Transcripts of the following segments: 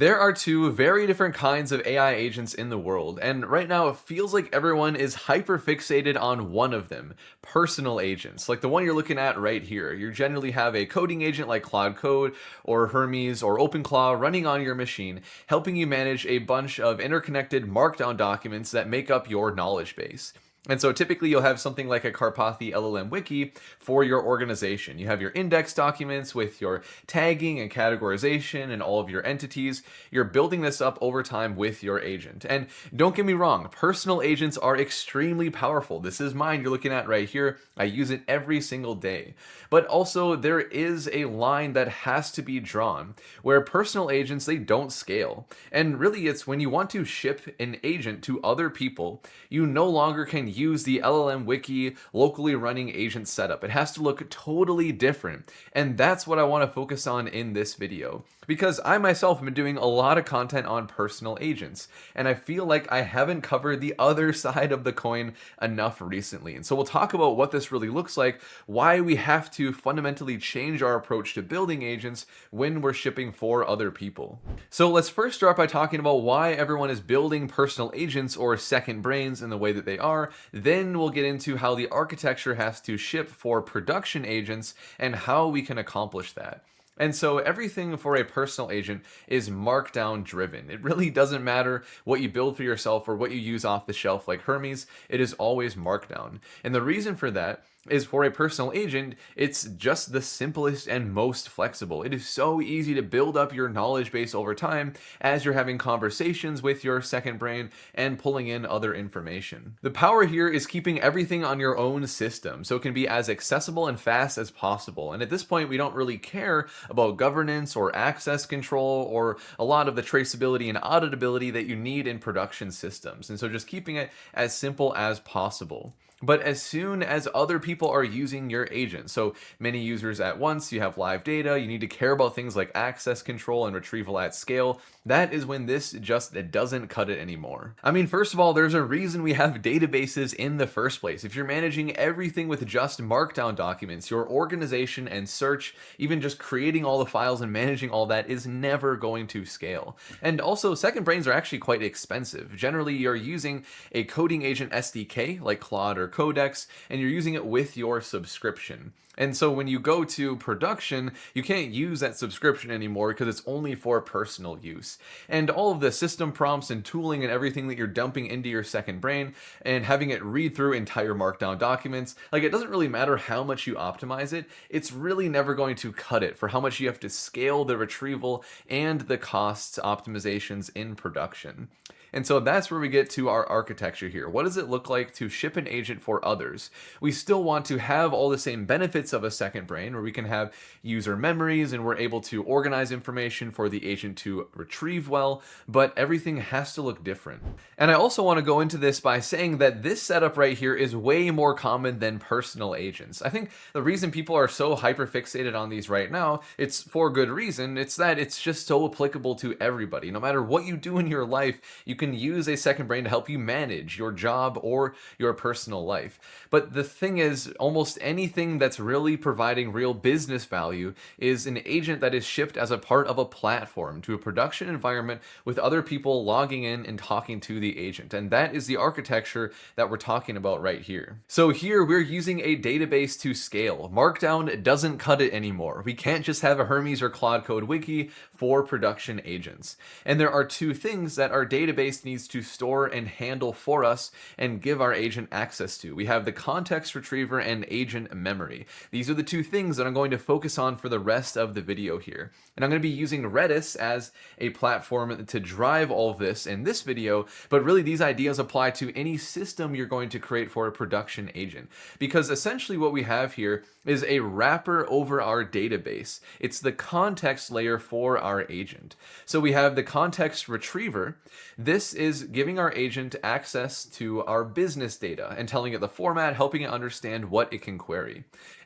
There are two very different kinds of AI agents in the world, and right now it feels like everyone is hyper fixated on one of them, personal agents, like the one you're looking at right here. You generally have a coding agent like Claude Code or Hermes or OpenClaw running on your machine, helping you manage a bunch of interconnected Markdown documents that make up your knowledge base. And so typically you'll have something like a Karpathy LLM wiki for your organization. You have your index documents with your tagging and categorization and all of your entities. You're building this up over time with your agent. And don't get me wrong, personal agents are extremely powerful. This is mine you're looking at right here. I use it every single day. But also there is a line that has to be drawn where personal agents, they don't scale. And really it's when you want to ship an agent to other people, you no longer can use the LLM wiki locally running agent setup. It has to look totally different. And that's what I want to focus on in this video. Because I myself have been doing a lot of content on personal agents, and I feel like I haven't covered the other side of the coin enough recently. And so we'll talk about what this really looks like, why we have to fundamentally change our approach to building agents when we're shipping for other people. So let's first start by talking about why everyone is building personal agents or second brains in the way that they are. Then we'll get into how the architecture has to ship for production agents and how we can accomplish that. And so everything for a personal agent is Markdown driven. It really doesn't matter what you build for yourself or what you use off the shelf like Hermes, it is always Markdown. And the reason for that is for a personal agent, it's just the simplest and most flexible. It is so easy to build up your knowledge base over time as you're having conversations with your second brain and pulling in other information. The power here is keeping everything on your own system so it can be as accessible and fast as possible. And at this point, we don't really care about governance or access control or a lot of the traceability and auditability that you need in production systems. And so just keeping it as simple as possible. But as soon as other people are using your agent, so many users at once, you have live data, you need to care about things like access control and retrieval at scale, that is when this just doesn't cut it anymore. I mean, first of all, there's a reason we have databases in the first place. If you're managing everything with just Markdown documents, your organization and search, even just creating all the files and managing all that is never going to scale. And also, second brains are actually quite expensive. Generally, you're using a coding agent SDK like Claude or Codex, and you're using it with your subscription. And so when you go to production, you can't use that subscription anymore because it's only for personal use. And all of the system prompts and tooling and everything that you're dumping into your second brain and having it read through entire Markdown documents, like it doesn't really matter how much you optimize it, it's really never going to cut it for how much you have to scale the retrieval and the costs optimizations in production. And so that's where we get to our architecture here. What does it look like to ship an agent for others? We still want to have all the same benefits of a second brain where we can have user memories and we're able to organize information for the agent to retrieve well, but everything has to look different. And I also want to go into this by saying that this setup right here is way more common than personal agents. I think the reason people are so hyper fixated on these right now, it's for good reason. It's that it's just so applicable to everybody. No matter what you do in your life, you can use a second brain to help you manage your job or your personal life. But the thing is, almost anything that's really providing real business value is an agent that is shipped as a part of a platform to a production environment with other people logging in and talking to the agent. And that is the architecture that we're talking about right here. So here we're using a database to scale. Markdown doesn't cut it anymore. We can't just have a Hermes or Claude Code wiki for production agents. And there are two things that our database needs to store and handle for us and give our agent access to. We have the context retriever and agent memory. These are the two things that I'm going to focus on for the rest of the video here. And I'm going to be using Redis as a platform to drive all of this in this video, but really these ideas apply to any system you're going to create for a production agent. Because essentially what we have here is a wrapper over our database. It's the context layer for our agent. So we have the context retriever. This is giving our agent access to our business data and telling it the format, helping it understand what it can query.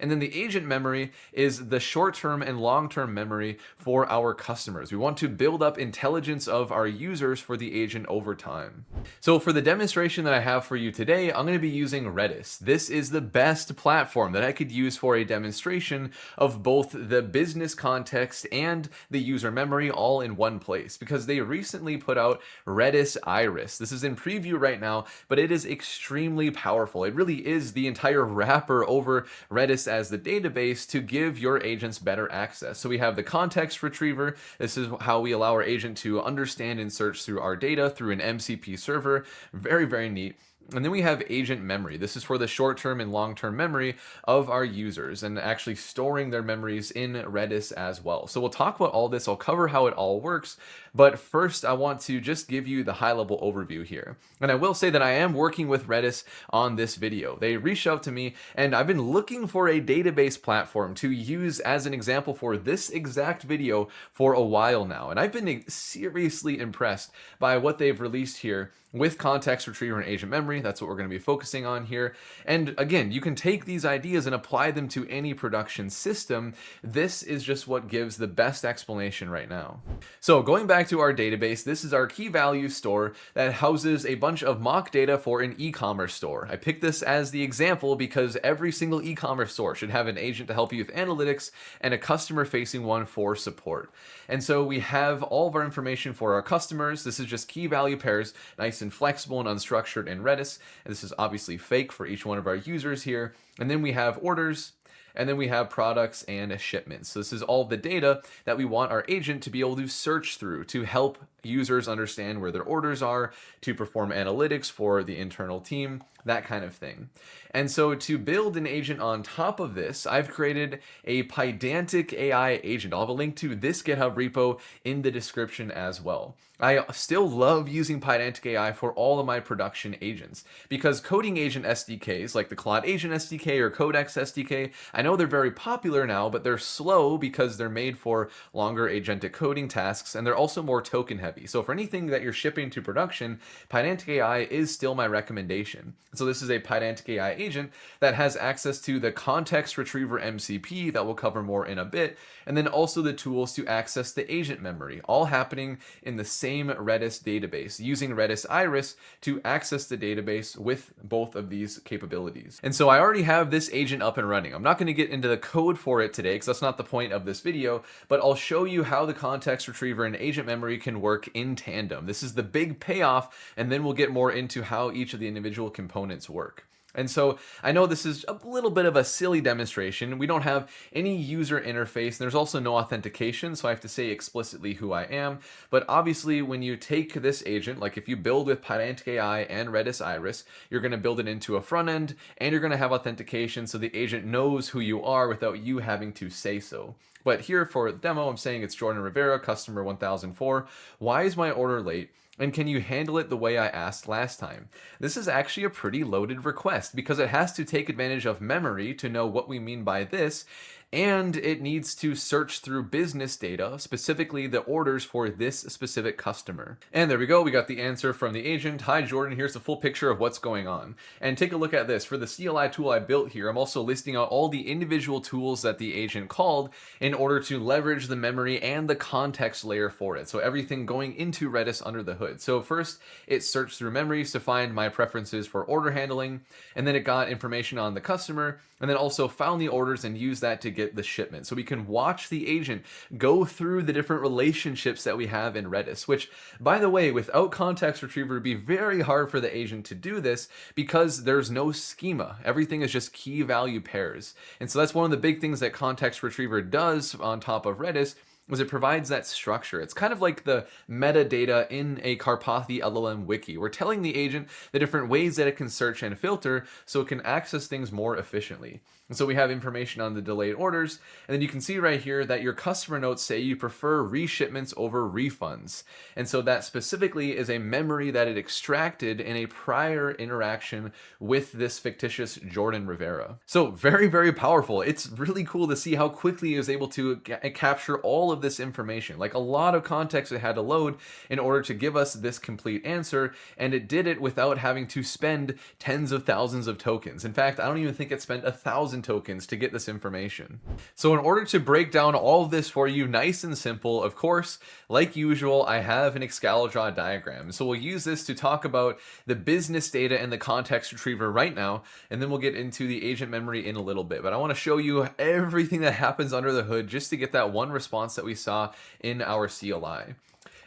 And then the agent memory is the short-term and long-term memory for our customers. We want to build up intelligence of our users for the agent over time. So for the demonstration that I have for you today, I'm going to be using Redis. This is the best platform that I could use for a demonstration of both the business context and the user memory all in one place, because they recently put out Redis Iris. This is in preview right now, but it is extremely powerful. It really is the entire wrapper over Redis as the database to give your agents better access. So we have the context retriever. This is how we allow our agent to understand and search through our data through an MCP server. Very, very neat. And then we have agent memory. This is for the short-term and long-term memory of our users and actually storing their memories in Redis as well. So we'll talk about all this. I'll cover how it all works. But first, I want to just give you the high-level overview here. And I will say that I am working with Redis on this video. They reached out to me, and I've been looking for a database platform to use as an example for this exact video for a while now. And I've been seriously impressed by what they've released here with context retriever and agent memory. That's what we're going to be focusing on here. And again, you can take these ideas and apply them to any production system. This is just what gives the best explanation right now. So going back to our database, this is our key value store that houses a bunch of mock data for an e-commerce store. I picked this as the example because every single e-commerce store should have an agent to help you with analytics and a customer-facing one for support. And so we have all of our information for our customers. This is just key value pairs, nice and flexible and unstructured in Redis. And this is obviously fake for each one of our users here. And then we have orders, and then we have products and shipments. So this is all the data that we want our agent to be able to search through to help users understand where their orders are, to perform analytics for the internal team, that kind of thing. And so to build an agent on top of this, I've created a Pydantic AI agent. I'll have a link to this GitHub repo in the description as well. I still love using Pydantic AI for all of my production agents because coding agent SDKs like the Claude Agent SDK or Codex SDK, I know they're very popular now, but they're slow because they're made for longer agentic coding tasks and they're also more token heavy. So for anything that you're shipping to production, Pydantic AI is still my recommendation. So this is a Pydantic AI agent that has access to the context retriever MCP that we'll cover more in a bit, and then also the tools to access the agent memory, all happening in the same Redis database, using Redis Iris to access the database with both of these capabilities. And so I already have this agent up and running. I'm not going to get into the code for it today because that's not the point of this video, but I'll show you how the context retriever and agent memory can work in tandem. This is the big payoff, and then we'll get more into how each of the individual components work. And so I know this is a little bit of a silly demonstration. We don't have any user interface, and there's also no authentication, so I have to say explicitly who I am. But obviously, when you take this agent, like if you build with Pydantic AI and Redis Iris, you're going to build it into a front end, and you're going to have authentication so the agent knows who you are without you having to say so. But here for the demo, I'm saying it's Jordan Rivera, customer 1004. Why is my order late? And can you handle it the way I asked last time? This is actually a pretty loaded request because it has to take advantage of memory to know what we mean by this, and it needs to search through business data, specifically the orders for this specific customer. And there we go, we got the answer from the agent. Hi Jordan, here's a full picture of what's going on. And take a look at this. For the CLI tool I built here, I'm also listing out all the individual tools that the agent called in order to leverage the memory and the context layer for it. So everything going into Redis under the hood. So first, it searched through memories to find my preferences for order handling, and then it got information on the customer, and then also found the orders and used that to get the shipment. So we can watch the agent go through the different relationships that we have in Redis, which, by the way, without context retriever, it'd be very hard for the agent to do this because there's no schema. Everything is just key value pairs. And so that's one of the big things that context retriever does on top of Redis, was it provides that structure. It's kind of like the metadata in a Karpathy LLM wiki. We're telling the agent the different ways that it can search and filter so it can access things more efficiently. And so we have information on the delayed orders, and then you can see right here that your customer notes say you prefer reshipments over refunds. And so that specifically is a memory that it extracted in a prior interaction with this fictitious Jordan Rivera. So very, very powerful. It's really cool to see how quickly it was able to capture all of this information. Like a lot of context it had to load in order to give us this complete answer, and it did it without having to spend tens of thousands of tokens. In fact, I don't even think it spent 1,000 1,000 tokens to get this information. So in order to break down all of this for you nice and simple, of course, like usual, I have an Excalibur diagram. So we'll use this to talk about the business data and the context retriever right now, and then we'll get into the agent memory in a little bit. But I want to show you everything that happens under the hood just to get that one response that we saw in our CLI.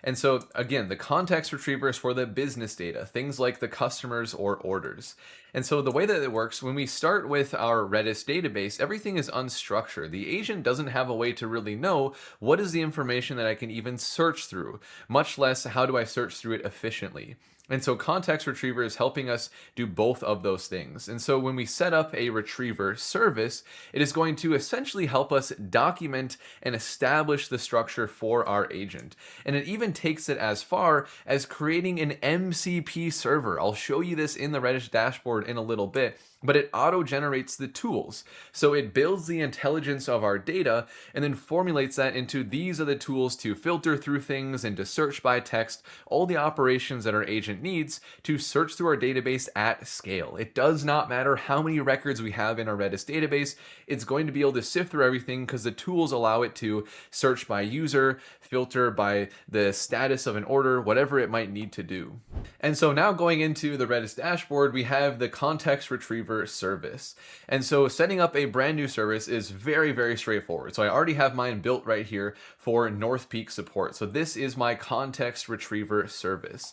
And so again, the context retriever is for the business data, things like the customers or orders. And so the way that it works, when we start with our Redis database, everything is unstructured. The agent doesn't have a way to really know what is the information that I can even search through, much less how do I search through it efficiently. And so context retriever is helping us do both of those things. And so when we set up a retriever service, it is going to essentially help us document and establish the structure for our agent. And it even takes it as far as creating an MCP server. I'll show you this in the Redis dashboard in a little bit, but it auto-generates the tools. So it builds the intelligence of our data and then formulates that into these are the tools to filter through things and to search by text, all the operations that our agent needs to search through our database at scale. It does not matter how many records we have in our Redis database, it's going to be able to sift through everything because the tools allow it to search by user, filter by the status of an order, whatever it might need to do. And so now going into the Redis dashboard, we have the context retriever service. And so setting up a brand new service is very, very straightforward. So I already have mine built right here for North Peak support. So this is my context retriever service.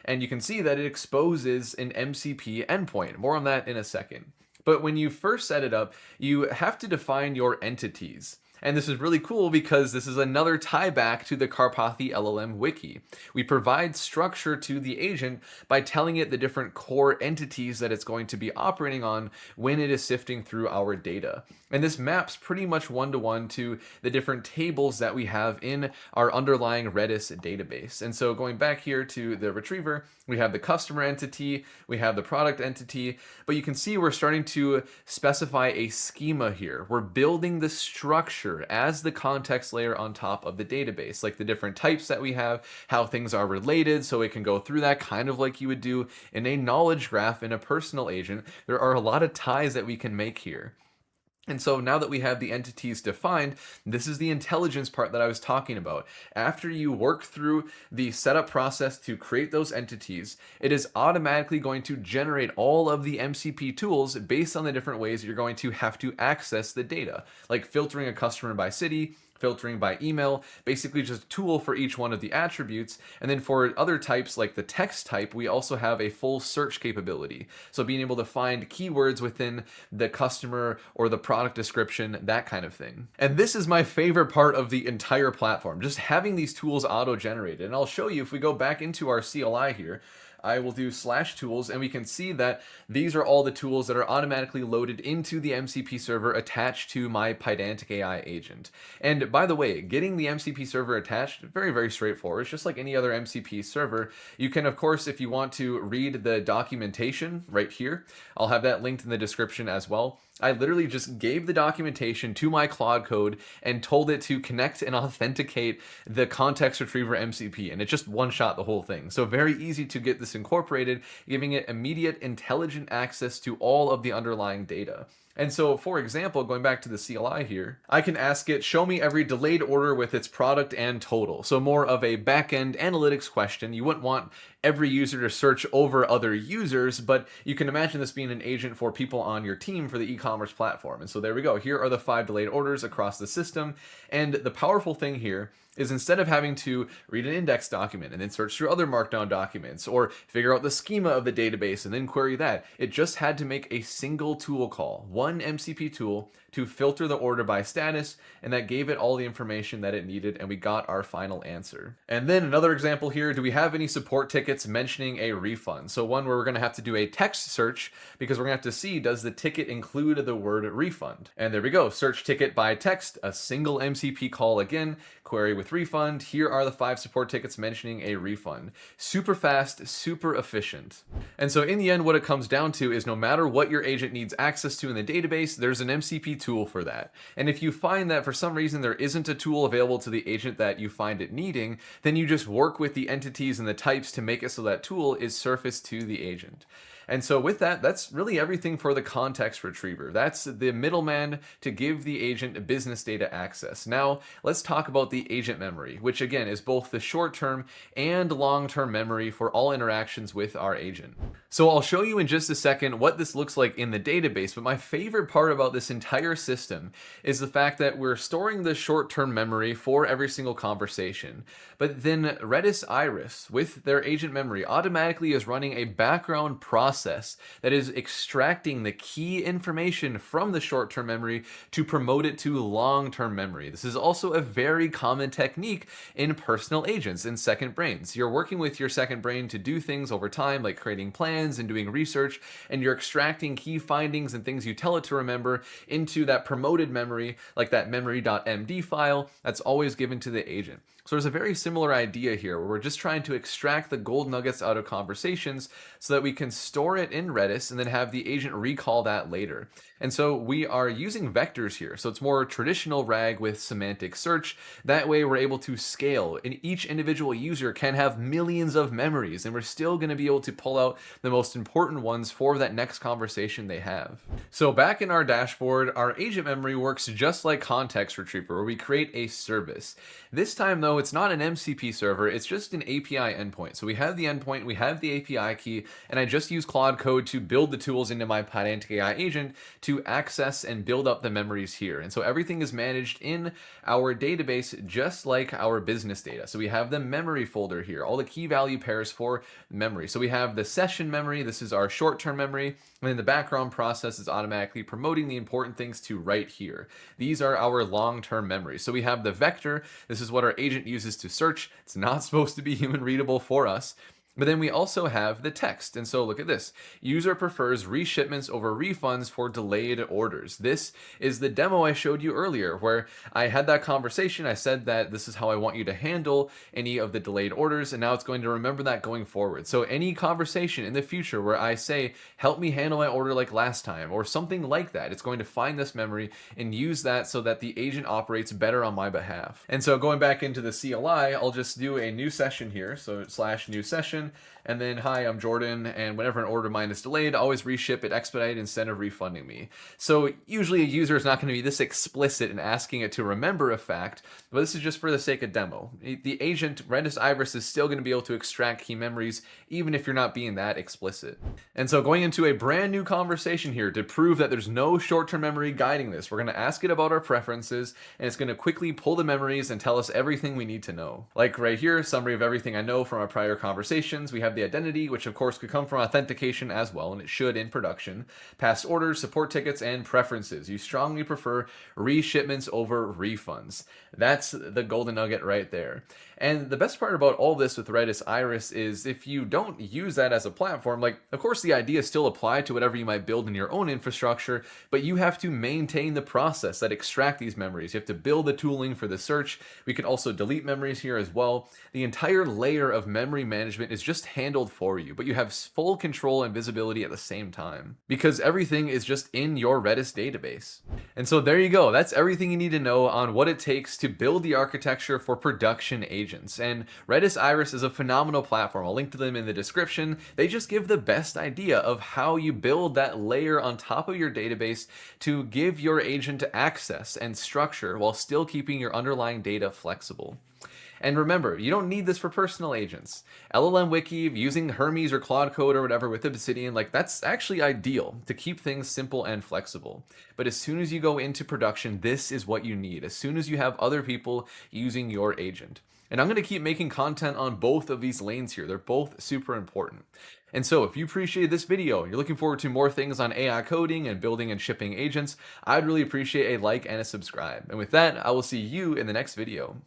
And you can see that it exposes an MCP endpoint. More on that in a second. But when you first set it up, you have to define your entities. And this is really cool because this is another tie back to the Karpathy LLM wiki. We provide structure to the agent by telling it the different core entities that it's going to be operating on when it is sifting through our data. And this maps pretty much one-to-one to the different tables that we have in our underlying Redis database. And so going back here to the retriever, we have the customer entity, we have the product entity, but you can see we're starting to specify a schema here. We're building the structure as the context layer on top of the database, like the different types that we have, how things are related, so it can go through that kind of like you would do in a knowledge graph in a personal agent. There are a lot of ties that we can make here. And so now that we have the entities defined, this is the intelligence part that I was talking about. After you work through the setup process to create those entities, it is automatically going to generate all of the MCP tools based on the different ways you're going to have to access the data, like filtering a customer by city, filtering by email, basically just a tool for each one of the attributes. And then for other types like the text type, we also have a full search capability. So being able to find keywords within the customer or the product description, that kind of thing. And this is my favorite part of the entire platform, just having these tools auto-generated. And I'll show you if we go back into our CLI here, I will do /tools and we can see that these are all the tools that are automatically loaded into the MCP server attached to my Pydantic AI agent. And by the way, getting the MCP server attached, very, very straightforward. It's just like any other MCP server. You can, of course, if you want to read the documentation right here, I'll have that linked in the description as well. I literally just gave the documentation to my Claude Code and told it to connect and authenticate the context retriever MCP, and it just one-shot the whole thing. So very easy to get this incorporated, giving it immediate intelligent access to all of the underlying data. And so, for example, going back to the CLI here, I can ask it, show me every delayed order with its product and total. So more of a back-end analytics question. You wouldn't want every user to search over other users, but you can imagine this being an agent for people on your team for the e-commerce platform. And so there we go. Here are the 5 delayed orders across the system. And the powerful thing here is instead of having to read an index document and then search through other Markdown documents or figure out the schema of the database and then query that, it just had to make a single tool call, one MCP tool, to filter the order by status, and that gave it all the information that it needed, and we got our final answer. And then another example here, do we have any support tickets mentioning a refund? So one where we're gonna have to do a text search because we're gonna have to see, does the ticket include the word refund? And there we go, search ticket by text, a single MCP call again, query with refund. Here are the 5 support tickets mentioning a refund. Super fast, super efficient. And so in the end, what it comes down to is no matter what your agent needs access to in the database, there's an MCP tool for that. And if you find that for some reason there isn't a tool available to the agent that you find it needing, then you just work with the entities and the types to make it so that tool is surfaced to the agent. And so with that, that's really everything for the context retriever. That's the middleman to give the agent business data access. Now, let's talk about the agent memory, which again is both the short-term and long-term memory for all interactions with our agent. So I'll show you in just a second what this looks like in the database, but my favorite part about this entire system is the fact that we're storing the short-term memory for every single conversation. But then Redis Iris, with their agent memory, automatically is running a background process that is extracting the key information from the short-term memory to promote it to long-term memory. This is also a very common technique in personal agents and second brains. You're working with your second brain to do things over time, like creating plans and doing research, and you're extracting key findings and things you tell it to remember into that promoted memory, like that memory.md file that's always given to the agent. So there's a very similar idea here where we're just trying to extract the gold nuggets out of conversations so that we can store it in Redis and then have the agent recall that later. And so we are using vectors here. So it's more traditional RAG with semantic search. That way we're able to scale, and each individual user can have millions of memories, and we're still going to be able to pull out the most important ones for that next conversation they have. So back in our dashboard, our agent memory works just like context retriever, where we create a service. This time though, it's not an MCP server, it's just an API endpoint. So we have the endpoint, we have the API key, and I just use Claude Code to build the tools into my Pydantic AI agent to access and build up the memories here. And so everything is managed in our database just like our business data. So we have the memory folder here, all the key value pairs for memory. So we have the session memory, this is our short-term memory, and then the background process is automatically promoting the important things to right here. These are our long-term memories. So we have the vector, this is what our agent uses to search. It's not supposed to be human readable for us. But then we also have the text. And so look at this. User prefers reshipments over refunds for delayed orders. This is the demo I showed you earlier where I had that conversation. I said that this is how I want you to handle any of the delayed orders. And now it's going to remember that going forward. So any conversation in the future where I say, help me handle my order like last time or something like that, it's going to find this memory and use that so that the agent operates better on my behalf. And so going back into the CLI, I'll just do a new session here. So / new session. And then, hi, I'm Jordan, and whenever an order of mine is delayed, I always reship it expedite instead of refunding me. So usually a user is not going to be this explicit in asking it to remember a fact, but this is just for the sake of demo. The agent, Redis Iris, is still going to be able to extract key memories, even if you're not being that explicit. And so going into a brand new conversation here to prove that there's no short-term memory guiding this, we're going to ask it about our preferences, and it's going to quickly pull the memories and tell us everything we need to know. Like right here, summary of everything I know from our prior conversations. We have the identity, which of course could come from authentication as well, and it should in production. Past orders, support tickets, and preferences. You strongly prefer reshipments over refunds. That's the golden nugget right there. And the best part about all this with Redis Iris is if you don't use that as a platform, like of course the ideas still apply to whatever you might build in your own infrastructure, but you have to maintain the process that extract these memories. You have to build the tooling for the search. We can also delete memories here as well. The entire layer of memory management is just handled for you, but you have full control and visibility at the same time because everything is just in your Redis database. And so there you go. That's everything you need to know on what it takes to build the architecture for production agents. And Redis Iris is a phenomenal platform. I'll link to them in the description. They just give the best idea of how you build that layer on top of your database to give your agent access and structure while still keeping your underlying data flexible. And remember, you don't need this for personal agents. LLM Wiki, using Hermes or Claude Code or whatever with Obsidian, like that's actually ideal to keep things simple and flexible. But as soon as you go into production, this is what you need. As soon as you have other people using your agent. And I'm going to keep making content on both of these lanes here. They're both super important. And so if you appreciated this video, you're looking forward to more things on AI coding and building and shipping agents, I'd really appreciate a like and a subscribe. And with that, I will see you in the next video.